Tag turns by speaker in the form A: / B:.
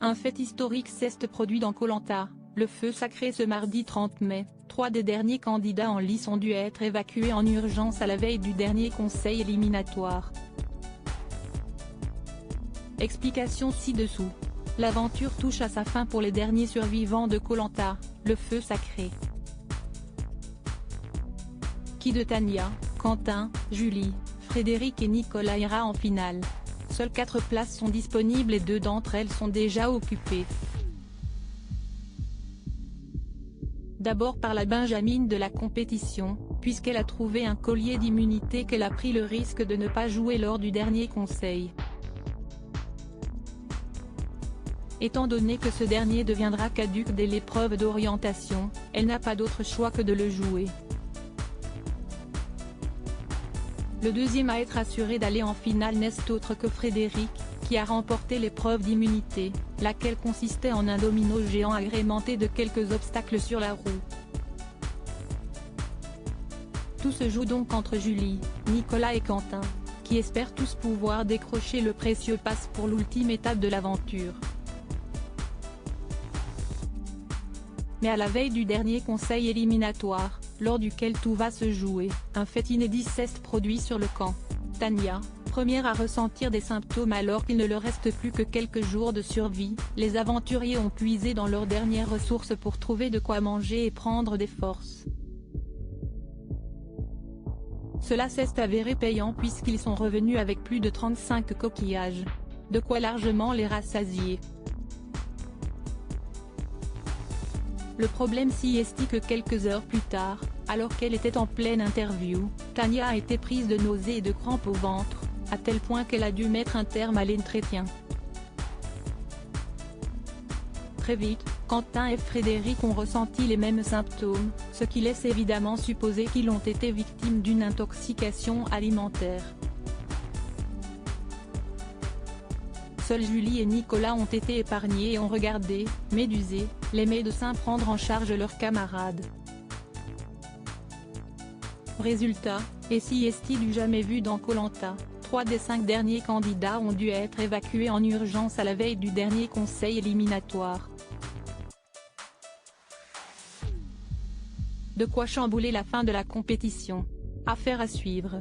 A: Un fait historique s'est produit dans Koh Lanta, le feu sacré ce mardi 30 mai. 3 des derniers candidats en lice ont dû être évacués en urgence à la veille du dernier conseil éliminatoire. Explication ci-dessous. L'aventure touche à sa fin pour les derniers survivants de Koh Lanta, le feu sacré. Qui de Tania, Quentin, Julie, Frédéric et Nicolas ira en finale? Seules 4 places sont disponibles et 2 d'entre elles sont déjà occupées. D'abord par la Benjamine de la compétition, puisqu'elle a trouvé un collier d'immunité qu'elle a pris le risque de ne pas jouer lors du dernier conseil. Étant donné que ce dernier deviendra caduc dès l'épreuve d'orientation, elle n'a pas d'autre choix que de le jouer. Le deuxième à être assuré d'aller en finale n'est autre que Frédéric, qui a remporté l'épreuve d'immunité, laquelle consistait en un domino géant agrémenté de quelques obstacles sur la roue. Tout se joue donc entre Julie, Nicolas et Quentin, qui espèrent tous pouvoir décrocher le précieux pass pour l'ultime étape de l'aventure. Mais à la veille du dernier conseil éliminatoire, lors duquel tout va se jouer, un fait inédit s'est produit sur le camp. Tania, première à ressentir des symptômes alors qu'il ne leur reste plus que quelques jours de survie, les aventuriers ont puisé dans leurs dernières ressources pour trouver de quoi manger et prendre des forces. Cela s'est avéré payant puisqu'ils sont revenus avec plus de 35 coquillages. De quoi largement les rassasier. Le problème s'y est que quelques heures plus tard, alors qu'elle était en pleine interview, Tania a été prise de nausées et de crampes au ventre, à tel point qu'elle a dû mettre un terme à l'entretien. Très vite, Quentin et Frédéric ont ressenti les mêmes symptômes, ce qui laisse évidemment supposer qu'ils ont été victimes d'une intoxication alimentaire. Seuls Julie et Nicolas ont été épargnés et ont regardé, médusés, les médecins prendre en charge leurs camarades. Résultat, et si est du jamais vu dans Koh Lanta, 3 des 5 derniers candidats ont dû être évacués en urgence à la veille du dernier conseil éliminatoire. De quoi chambouler la fin de la compétition. Affaire à suivre.